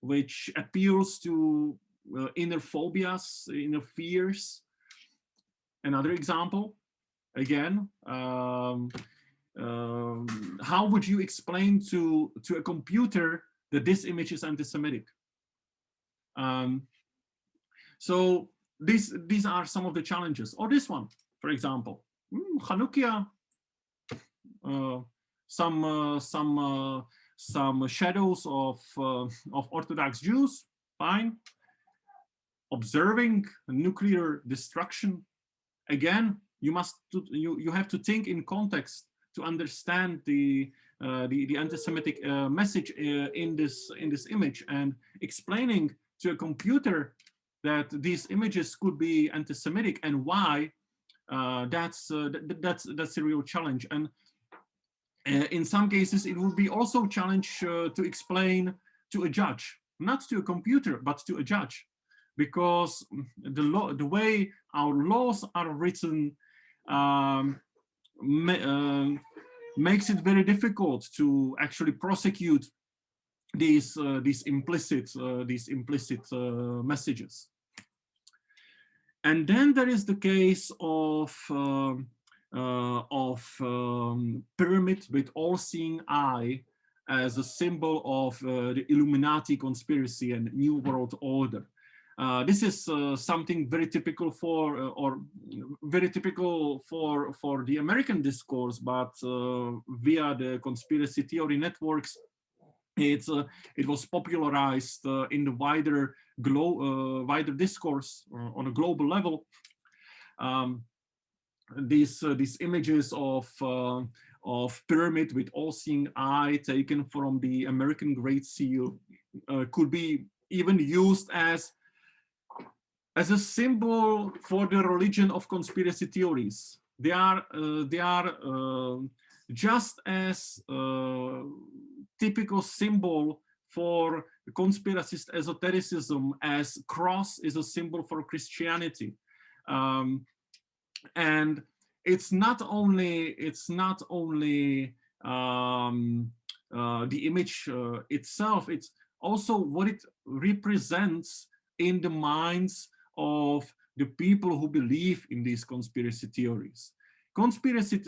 B: which appeals to inner phobias, inner fears. Another example, again, how would you explain to a computer that this image is anti-Semitic? So these are some of the challenges. Or this one, for example, Hanukkah, some shadows of Orthodox Jews, fine. Observing nuclear destruction, again, you have to think in context to understand the anti-Semitic message in this image, and explaining to a computer that these images could be anti-Semitic and why, that's a real challenge. And in some cases, it would be also a challenge to explain to a judge, not to a computer, but to a judge, because the way our laws are written makes it very difficult to actually prosecute these implicit messages. And then there is the case of pyramid with all-seeing eye as a symbol of the Illuminati conspiracy and New World Order. This is something very typical for the American discourse, but via the conspiracy theory networks, it was popularized in the wider discourse on a global level. These images of pyramid with all-seeing eye taken from the American Great Seal could be even used as a symbol for the religion of conspiracy theories. They are just as typical symbol for conspiracist esotericism as cross is a symbol for Christianity. And it's not only the image itself, it's also what it represents in the minds of the people who believe in these conspiracy theories. Conspiracy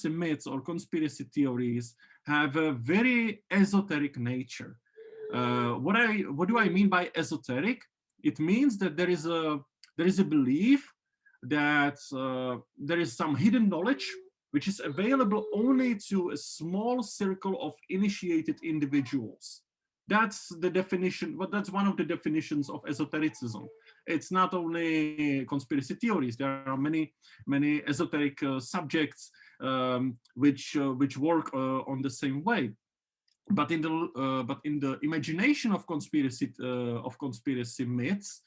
B: myths or conspiracy theories have a very esoteric nature. What do I mean by esoteric? It means that there is a belief that there is some hidden knowledge which is available only to a small circle of initiated individuals. That's the definition, but that's one of the definitions of esotericism. It's not only conspiracy theories. There are many esoteric subjects which work on the same way. But in the imagination of conspiracy myths,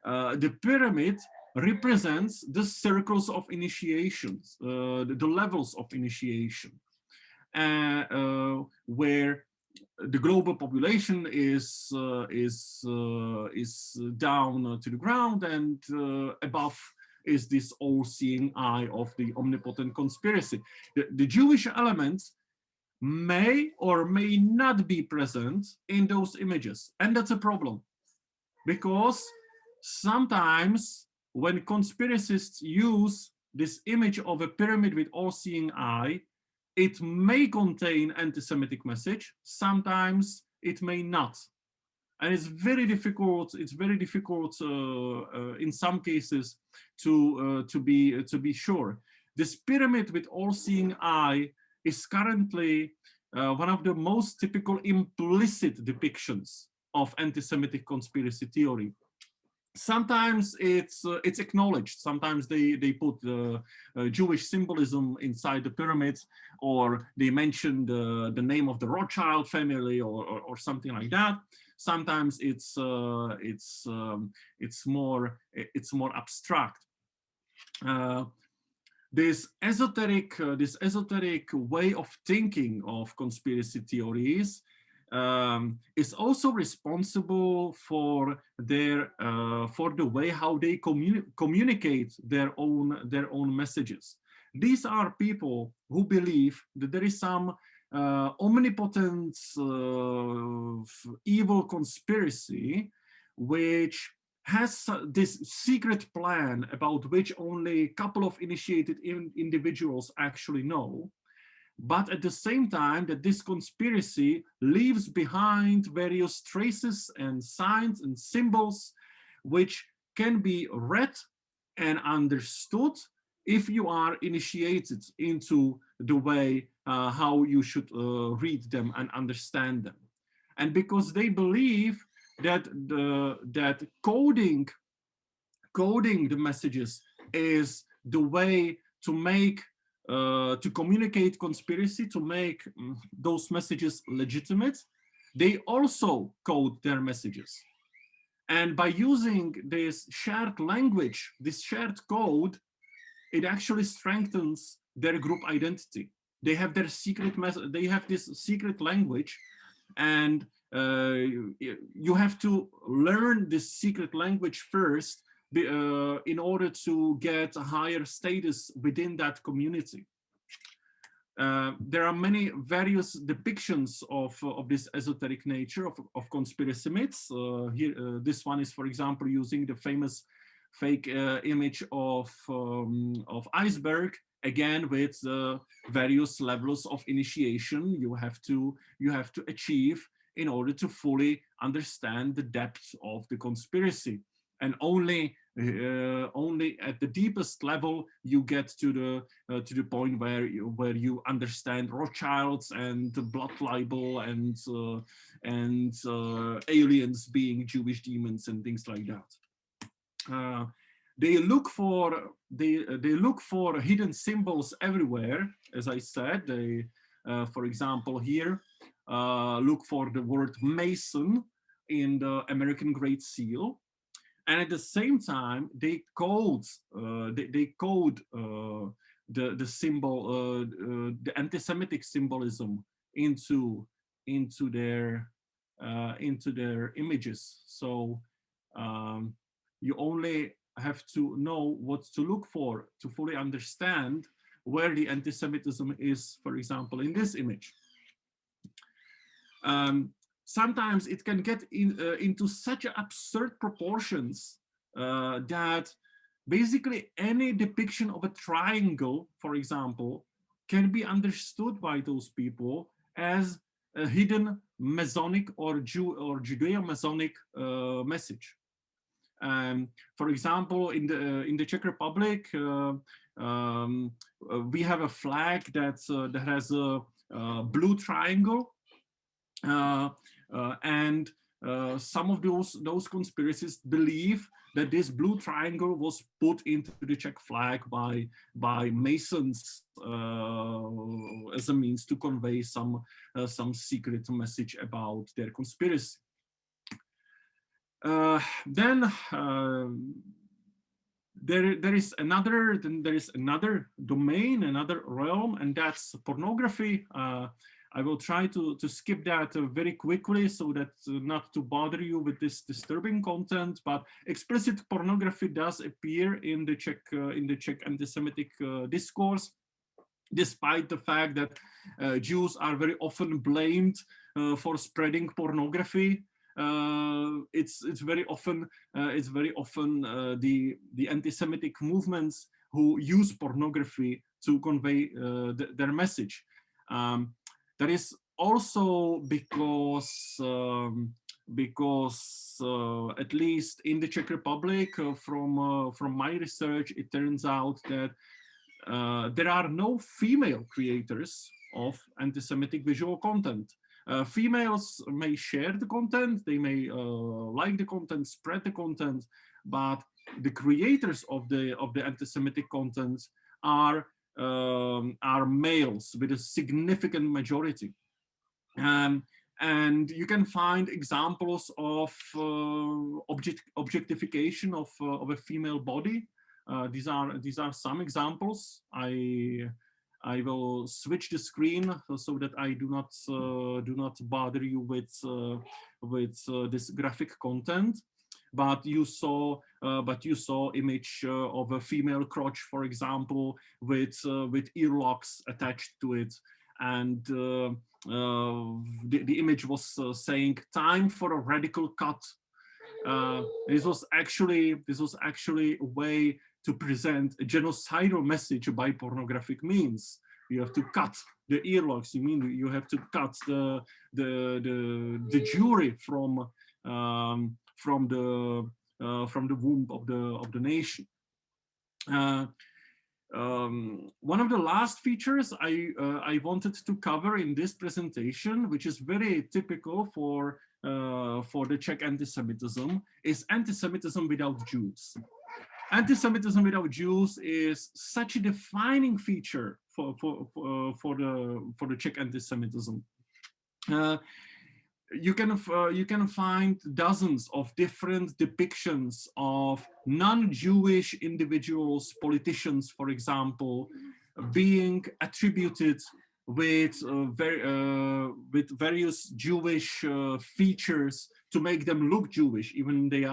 B: the pyramid represents the circles of initiations, the levels of initiation, where the global population is down to the ground, and above is this all-seeing eye of the omnipotent conspiracy. The Jewish elements may or may not be present in those images, and that's a problem, because sometimes when conspiracists use this image of a pyramid with all-seeing eye, it may contain anti-Semitic message. Sometimes it may not, and it's very difficult. It's very difficult in some cases to be sure. This pyramid with all-seeing eye is currently one of the most typical implicit depictions of anti-Semitic conspiracy theory. Sometimes it's acknowledged. Sometimes they put Jewish symbolism inside the pyramids, or they mention the name of the Rothschild family, or something like that. Sometimes it's more abstract. This esoteric way of thinking of conspiracy theories is also responsible for the way how they communicate their own messages. These are people who believe that there is some omnipotent evil conspiracy which has this secret plan about which only a couple of initiated individuals actually know, but at the same time that this conspiracy leaves behind various traces and signs and symbols which can be read and understood if you are initiated into the way how you should read them and understand them. And because they believe that that coding the messages is the way to make to communicate conspiracy, to make those messages legitimate, they also code their messages. And by using this shared language, this shared code, it actually strengthens their group identity. They have their secret they have this secret language, and you have to learn this secret language first in order to get a higher status within that community. There are many various depictions of this esoteric nature of conspiracy myths. Here, this one is, for example, using the famous fake image of iceberg, again with various levels of initiation you have to achieve in order to fully understand the depth of the conspiracy. And only at the deepest level you get to the point where you understand Rothschilds and blood libel and aliens being Jewish demons and things like that. They look for hidden symbols everywhere. As I said, they, for example, here look for the word Mason in the American Great Seal. And at the same time, they code the symbol, the antisemitic symbolism into their images. So you only have to know what to look for to fully understand where the antisemitism is, for example, in this image. Sometimes it can get into such absurd proportions that basically any depiction of a triangle, for example, can be understood by those people as a hidden Masonic or Judeo-Masonic message. For example, in the Czech Republic, we have a flag that has a blue triangle. And some of those conspiracists believe that this blue triangle was put into the Czech flag by Masons as a means to convey some secret message about their conspiracy. Then there is another domain, another realm, and that's pornography. I will try to skip that very quickly so that not to bother you with this disturbing content, but explicit pornography does appear in the Czech anti-Semitic discourse, despite the fact that Jews are very often blamed for spreading pornography. It's very often the anti-Semitic movements who use pornography to convey their message. That is also because at least in the Czech Republic, from my research, it turns out that there are no female creators of anti-Semitic visual content. Females may share the content, they may like the content, spread the content, but the creators of the anti-Semitic content are males with a significant majority. And you can find examples of objectification of a female body. These are some examples. I will switch the screen so that I do not bother you with this graphic content. But you saw image of a female crotch, for example, with earlocks attached to it, and the image was saying "time for a radical cut." This was actually a way to present a genocidal message by pornographic means. You have to cut the earlocks. You have to cut the Jewry from the womb of the nation. One of the last features I wanted to cover in this presentation, which is very typical for the Czech anti-Semitism, is anti-Semitism without Jews. Anti-Semitism without Jews is such a defining feature for the Czech anti-Semitism. You can find dozens of different depictions of non-Jewish individuals, politicians, for example, being attributed with various Jewish features to make them look Jewish, even they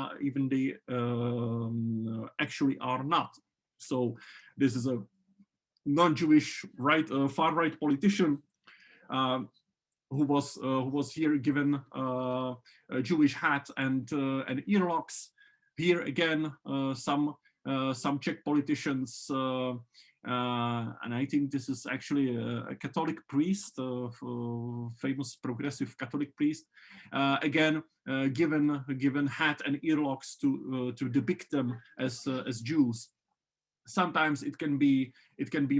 B: actually are not. So this is a non-Jewish far-right politician who was here given a Jewish hat and earlocks. Here again, some Czech politicians, and I think this is actually a Catholic priest, famous progressive Catholic priest, again given hat and earlocks to depict them as Jews. Sometimes it can be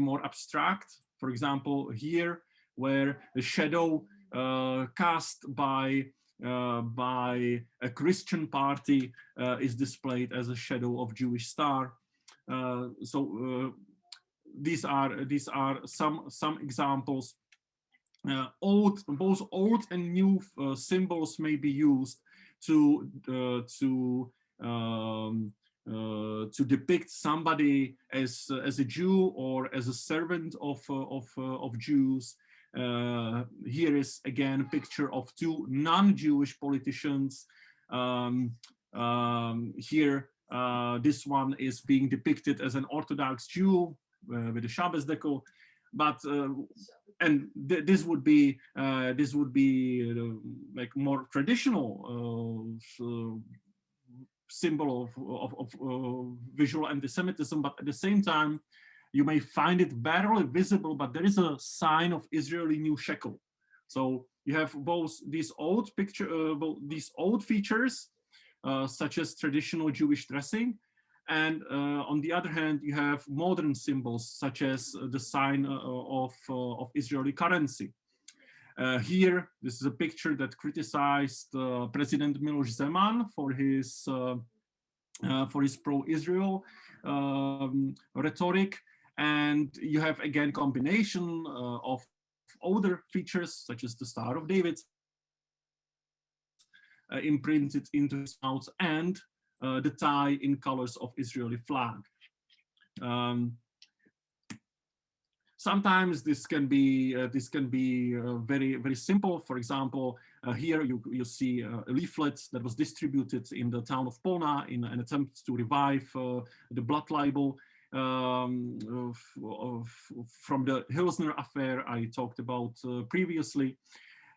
B: more abstract. For example, here where the shadow cast by a Christian party is displayed as a shadow of Jewish star. These are some examples. Both old and new symbols may be used to depict somebody as a Jew or as a servant of Jews. Here is again a picture of two non-Jewish politicians. Here, this one is being depicted as an Orthodox Jew with a Shabbos decal, but this would be like more traditional symbol of visual anti-Semitism, but at the same time, you may find it barely visible, but there is a sign of Israeli new shekel. So you have both these old features, such as traditional Jewish dressing, and on the other hand, you have modern symbols, such as the sign of Israeli currency. Here, this is a picture that criticized President Miloš Zeman for his pro-Israel rhetoric. And you have again combination of older features such as the Star of David imprinted into his mouth and the tie in colors of Israeli flag. Sometimes this can be very simple. For example, here you see a leaflet that was distributed in the town of Polna in an attempt to revive the blood libel from the Hilsner affair I talked about previously.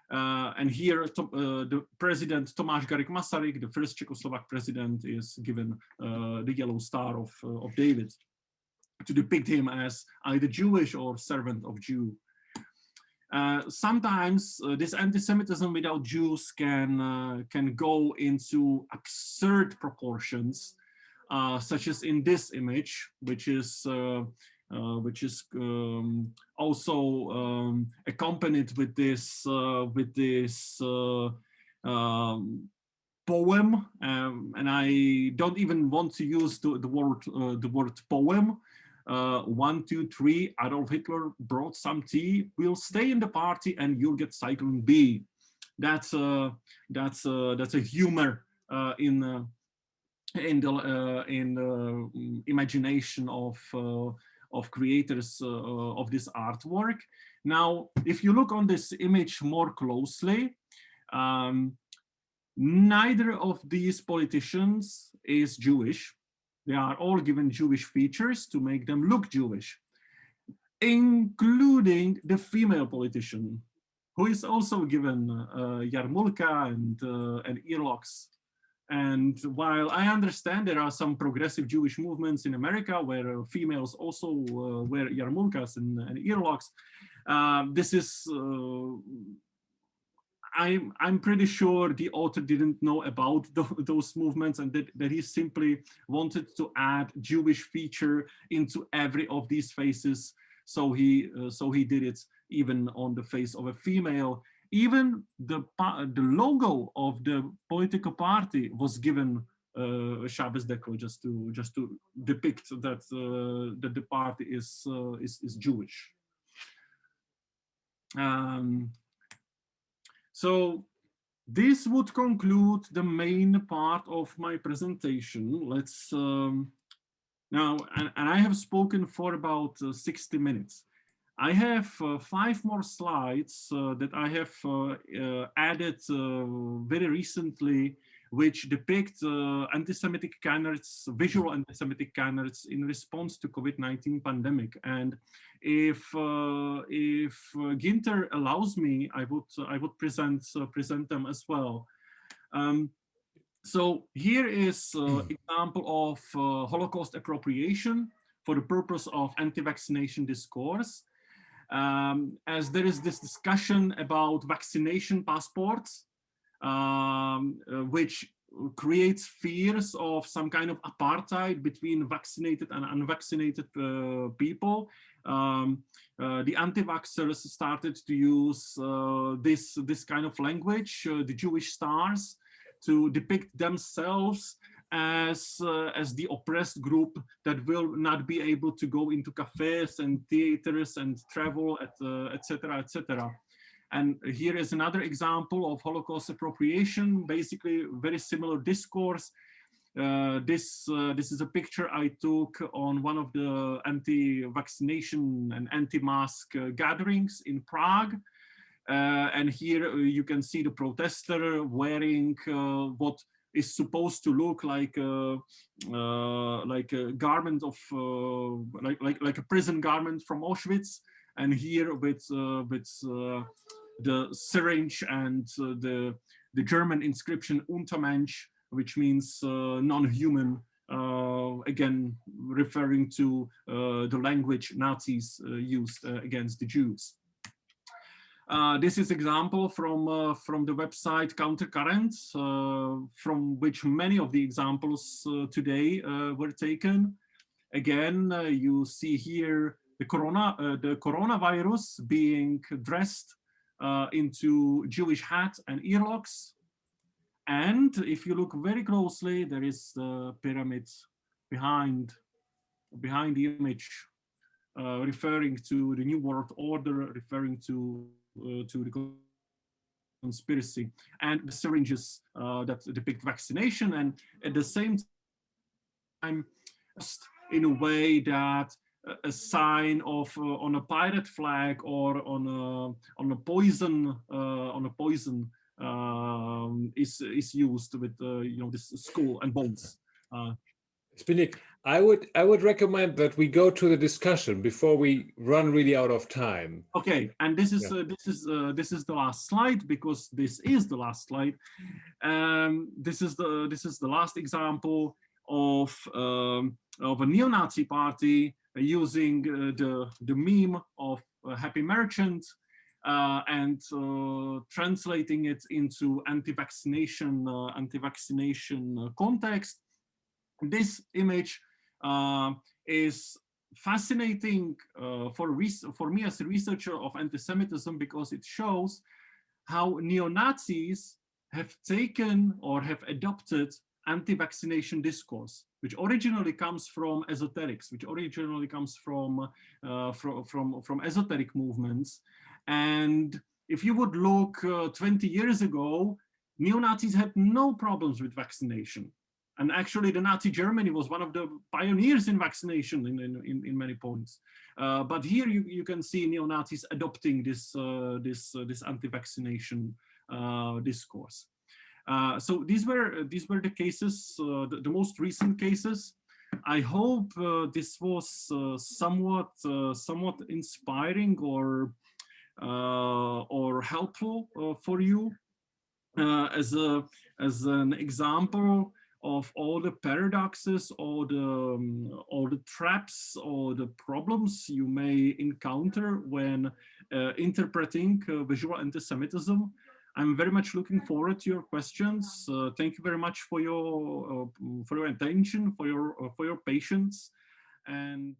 B: And here the president Tomáš Garrigue Masaryk, the first Czechoslovak president, is given the yellow Star of David to depict him as either Jewish or servant of Jew. Sometimes this anti-Semitism without Jews can go into absurd proportions, such as in this image, which is also accompanied with this poem, and I don't even want to use the word poem. 1, 2, 3. Adolf Hitler brought some tea. We'll stay in the party, and you'll get cyclone B. That's a humor in the imagination of creators of this artwork. Now, if you look on this image more closely, neither of these politicians is Jewish. They are all given Jewish features to make them look Jewish, including the female politician, who is also given yarmulka and earlocks. And while I understand there are some progressive Jewish movements in America where females also wear yarmulkas and earlocks, this is, I'm pretty sure the author didn't know about those movements, and that he simply wanted to add Jewish feature into every of these faces. So he did it even on the face of a female. Even the logo of the political party was given Shabbos deco, just to depict that that the party is Jewish. So this would conclude the main part of my presentation. Let's now, and I have spoken for about 60 minutes. I have 5 more slides that I have added very recently, which depict anti-Semitic canards, visual anti-Semitic canards in response to COVID-19 pandemic. And if Ginter allows me, I would present them as well. So here is example of Holocaust appropriation for the purpose of anti-vaccination discourse. As there is this discussion about vaccination passports, which creates fears of some kind of apartheid between vaccinated and unvaccinated people. The anti-vaxxers started to use this kind of language, the Jewish stars, to depict themselves as the oppressed group that will not be able to go into cafes and theaters and travel, etc., etc. And here is another example of Holocaust appropriation, basically very similar discourse. This is a picture I took on one of the anti-vaccination and anti-mask gatherings in Prague. And here you can see the protester wearing what is supposed to look like a garment of like a prison garment from Auschwitz, and here with the syringe and the German inscription Untermensch, which means non-human, again referring to the language Nazis used against the Jews. This is example from the website Countercurrent, from which many of the examples today were taken. Again, you see here the coronavirus being dressed into Jewish hat and earlocks. And if you look very closely, there is the pyramid behind the image, referring to the New World Order, referring to the conspiracy, and the syringes that depict vaccination, and at the same time, in a way that a sign of on a pirate flag or on a poison is used with you know, this skull and bones.
C: Zbyněk, I would recommend that we go to the discussion before we run really out of time.
B: Okay, and this is the last slide, because this is the last slide. This is the last example of a neo-Nazi party using the meme of Happy Merchant and translating it into anti-vaccination context. This image is fascinating for me as a researcher of anti-Semitism, because it shows how neo-Nazis have taken or have adopted anti-vaccination discourse, which originally comes from esoterics, which originally comes from esoteric movements. And if you would look 20 years ago, neo-Nazis had no problems with vaccination. And actually, the Nazi Germany was one of the pioneers in vaccination in many points. But here you can see neo-Nazis adopting this anti-vaccination discourse. So these were the cases, the most recent cases. I hope this was somewhat inspiring or helpful for you as an example of all the paradoxes, all the traps, or the problems you may encounter when interpreting visual antisemitism. I'm very much looking forward to your questions. Thank you very much for your attention, for your patience, and